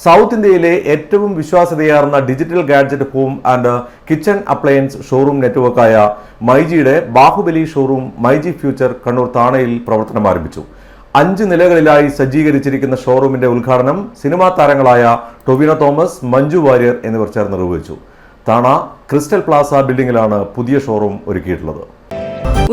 South ഇന്ത്യയിലെ ഏറ്റവും വിശ്വാസ്യതയാർന്ന digital gadget home and kitchen appliance showroom നെറ്റ്വർക്കായ മൈജിയുടെ Baahubali showroom MyG future Kannur താണയിൽ പ്രവർത്തനം ആരംഭിച്ചു. 5 നിലകളിലായി സജ്ജീകരിച്ചിരിക്കുന്ന ഷോറൂമിന്റെ ഉദ്ഘാടനം സിനിമാ താരങ്ങളായ ടൊവിനോ തോമസ്, മഞ്ജു വാര്യർ എന്നിവർ ചേർന്ന് നിർവഹിച്ചു. താണ ക്രിസ്റ്റൽ പ്ലാസ ബിൽഡിംഗിലാണ് പുതിയ ഷോറൂം ഒരുക്കിയിട്ടുള്ളത്.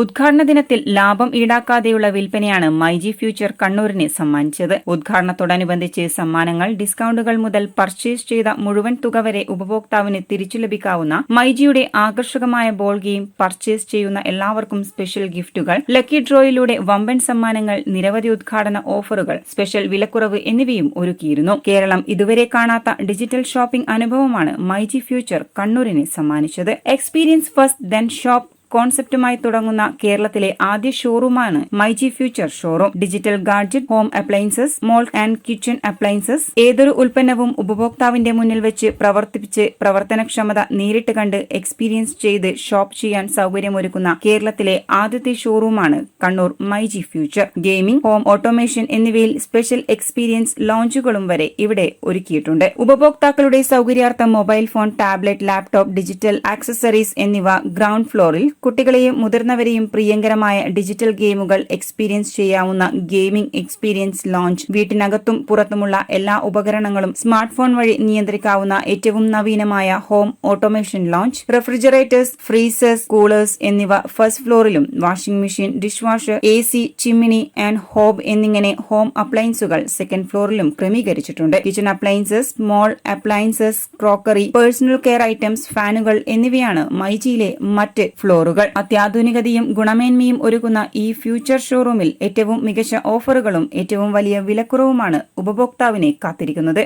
ഉദ്ഘാടന ദിനത്തിൽ ലാഭം ഈടാക്കാതെയുള്ള വിൽപ്പനയാണ് മൈജി ഫ്യൂച്ചർ കണ്ണൂരിനെ സമ്മാനിച്ചത്. ഉദ്ഘാടനത്തോടനുബന്ധിച്ച് സമ്മാനങ്ങൾ, ഡിസ്കൌണ്ടുകൾ മുതൽ പർച്ചേസ് ചെയ്ത മുഴുവൻ തുക വരെ ഉപഭോക്താവിന് തിരിച്ചു ലഭിക്കാവുന്ന മൈജിയുടെ ആകർഷകമായ ബോൾ ഗെയിം, പർച്ചേസ് ചെയ്യുന്ന എല്ലാവർക്കും സ്പെഷ്യൽ ഗിഫ്റ്റുകൾ, ലക്കി ഡ്രോയിലൂടെ വമ്പൻ സമ്മാനങ്ങൾ, നിരവധി ഉദ്ഘാടന ഓഫറുകൾ, സ്പെഷ്യൽ വിലക്കുറവ് എന്നിവയും ഒരുക്കിയിരുന്നു. കേരളം ഇതുവരെ കാണാത്ത ഡിജിറ്റൽ ഷോപ്പിംഗ് അനുഭവമാണ് മൈജി ഫ്യൂച്ചർ കണ്ണൂരിനെ സമ്മാനിച്ചത്. എക്സ്പീരിയൻസ് ഫസ്റ്റ് ദെൻ ഷോപ്പ് കോൺസെപ്റ്റുമായി തുടങ്ങുന്ന കേരളത്തിലെ ആദ്യ ഷോറൂമാണ് MyG future showroom. Digital gadget, home appliances, small and kitchen appliances, ഏതൊരു ഉൽപ്പന്നവും ഉപഭോക്താവിന്റെ മുന്നിൽ വെച്ച് പ്രവർത്തിപ്പിച്ച് പ്രവർത്തനക്ഷമത നേരിട്ട് കണ്ട് എക്സ്പീരിയൻസ് ചെയ്ത് ഷോപ്പ് ചെയ്യാൻ സൗകര്യമൊരുക്കുന്ന കേരളത്തിലെ ആദ്യത്തെ ഷോറൂമാണ് Kannur MyG future. Gaming, home automation എന്നിവയിൽ സ്പെഷ്യൽ എക്സ്പീരിയൻസ് ലോഞ്ചുകളും വരെ ഇവിടെ ഒരുക്കിയിട്ടുണ്ട്. ഉപഭോക്താക്കളുടെ സൗകര്യാർത്ഥം mobile phone, tablet, laptop, digital accessories എന്നിവ ഗ്രൗണ്ട് ഫ്ലോറിൽ കുട്ടികളെയും മുതിർന്നവരെയും പ്രിയങ്കരമായ ഡിജിറ്റൽ ഗെയിമുകൾ എക്സ്പീരിയൻസ് ചെയ്യാവുന്ന ഗെയിമിംഗ് എക്സ്പീരിയൻസ് ലോഞ്ച്, വീട്ടിനകത്തും പുറത്തുമുള്ള എല്ലാ ഉപകരണങ്ങളും സ്മാർട്ട് ഫോൺ വഴി നിയന്ത്രിക്കാവുന്ന ഏറ്റവും നവീനമായ home automation lounge, refrigerators, freezers, coolers എന്നിവ ഫസ്റ്റ് ഫ്ലോറിലും, washing machine, dish washer, AC, chimney and hob എന്നിങ്ങനെ ഹോം അപ്ലയൻസുകൾ സെക്കൻഡ് ഫ്ലോറിലും ക്രമീകരിച്ചിട്ടുണ്ട്. Kitchen appliances, small appliances, crockery, personal care items, ഫാനുകൾ എന്നിവയാണ് മൈജിയിലെ മറ്റ് ഫ്ലോറുകൾ. അത്യാധുനികതയും ഗുണമേന്മയും ഒരുക്കുന്ന ഈ ഫ്യൂച്ചർ ഷോറൂമിൽ ഏറ്റവും മികച്ച ഓഫറുകളും ഏറ്റവും വലിയ വിലക്കുറവുമാണ് ഉപഭോക്താവിനെ കാത്തിരിക്കുന്നത്.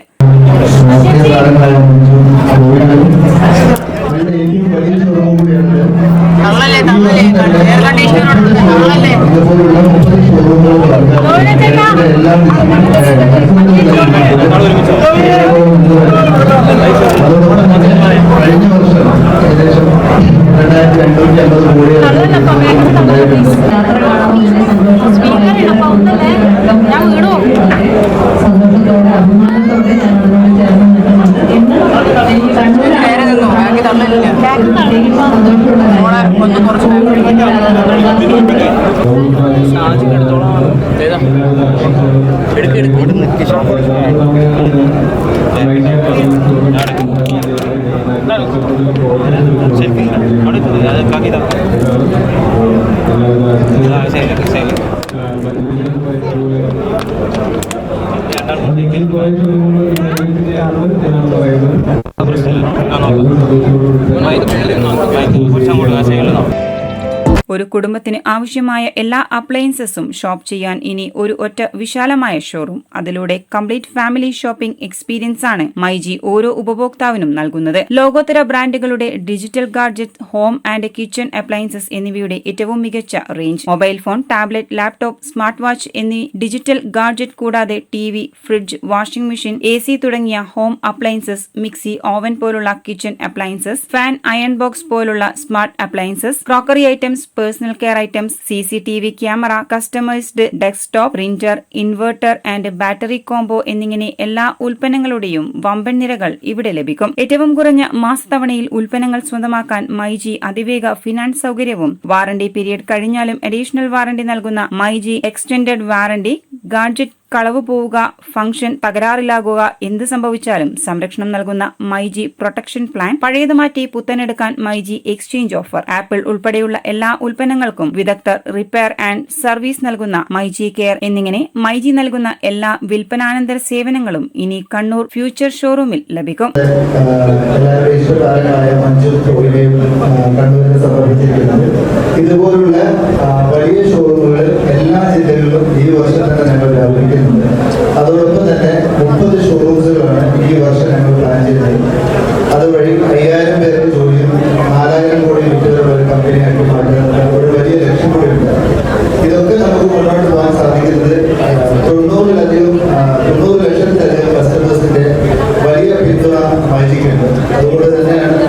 ഒരു കുടുംബത്തിന് ആവശ്യമായ എല്ലാ അപ്ലയൻസസും ഷോപ്പ് ചെയ്യാൻ ഇനി ഒരു ഒറ്റ വിശാലമായ ഷോറൂം. അതിലൂടെ കംപ്ലീറ്റ് ഫാമിലി ഷോപ്പിംഗ് എക്സ്പീരിയൻസ് ആണ് മൈജി ഓരോ ഉപഭോക്താവിനും നൽകുന്നത്. ലോകോത്തര ബ്രാൻഡുകളുടെ digital gadget, home and kitchen appliances എന്നിവയുടെ ഏറ്റവും മികച്ച range, mobile phone, tablet, laptop, smart watch എന്നീ ഡിജിറ്റൽ ഗാഡ്ജറ്റ് കൂടാതെ TV, fridge, washing machine, AC തുടങ്ങിയ ഹോം അപ്ലയൻസസ്, മിക്സി, ഓവൻ പോലുള്ള kitchen appliances, fan, iron box പോലുള്ള smart appliances, crockery items, personal care items, CCTV camera, customised desktop, printer, inverter and battery combo എന്നിങ്ങനെ എല്ലാ ഉൽപ്പന്നങ്ങളുടെയും വമ്പൻ നിരകൾ ഇവിടെ ലഭിക്കും. ഏറ്റവും കുറഞ്ഞ മാസത്തവണയിൽ ഉൽപ്പന്നങ്ങൾ സ്വന്തമാക്കാൻ മൈജി അതിവേഗ ഫിനാൻസ് സൗകര്യവും, വാറണ്ടി പീരിയഡ് കഴിഞ്ഞാലും അഡീഷണൽ വാറണ്ടി നൽകുന്ന മൈജി എക്സ്റ്റൻഡഡ് വാറണ്ടി, ഗാഡ്ജറ്റ് കളവ് പോവുക, ഫംഗ്ഷൻ തകരാറിലാകുക, എന്ത് സംഭവിച്ചാലും സംരക്ഷണം നൽകുന്ന മൈജി പ്രൊട്ടക്ഷൻ പ്ലാൻ, പഴയത് മാറ്റി പുത്തനെടുക്കാൻ മൈജി എക്സ്ചേഞ്ച് ഓഫർ, ആപ്പിൾ ഉൾപ്പെടെയുള്ള എല്ലാ ഉൽപ്പന്നങ്ങൾക്കും വിദഗ്ധർ റിപ്പയർ ആൻഡ് സർവീസ് നൽകുന്ന മൈജി കെയർ എന്നിങ്ങനെ മൈജി നൽകുന്ന എല്ലാ വിൽപ്പനാനന്തര സേവനങ്ങളും ഇനി കണ്ണൂർ ഫ്യൂച്ചർ ഷോറൂമിൽ ലഭിക്കും. ഇതുപോലുള്ള വലിയ ഷോറൂമുകൾ എല്ലാ ജില്ലകളിലും ഈ വർഷം തന്നെ ഞങ്ങൾ വ്യാപരിക്കുന്നുണ്ട്. അതോടൊപ്പം തന്നെ 30 ഷോറൂംസുകളാണ് ഈ വർഷം ഞങ്ങൾ പ്ലാൻ ചെയ്യുന്നത്. അതുവഴി 5000 പേർക്ക് ജോലിയും 4000 കോടി വിറ്റുള്ള ഒരു കമ്പനിയാക്കി മാറ്റുന്ന ഒരു വലിയ ലക്ഷ്യം കൂടിയുണ്ട്. ഇതൊക്കെ നമുക്ക് മുന്നോട്ട് പോകാൻ സാധിക്കുന്നത് 90 ലക്ഷത്തിലധികം കസ്റ്റമേഴ്സിന്റെ വലിയ പിന്തുണ മൈജിക്കുണ്ട്. അതുകൊണ്ട് തന്നെയാണ്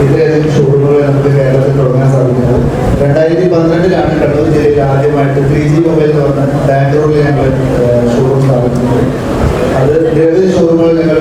ഇത്രയധികം ഷോറൂമുകൾ നമുക്ക് കേരളത്തിൽ തുടങ്ങാൻ സാധിക്കുന്നത്. 2012 കണ്ണൂർ ജില്ലയിൽ ആദ്യമായിട്ട് 3G മൊബൈൽ എന്ന് പറഞ്ഞ ബാംഗ്ലൂരിൽ ഞങ്ങൾ ഷോറൂം സ്ഥാപിക്കുന്നത്. അത് നിരവധി ഷോറൂമുകൾ ഞങ്ങൾ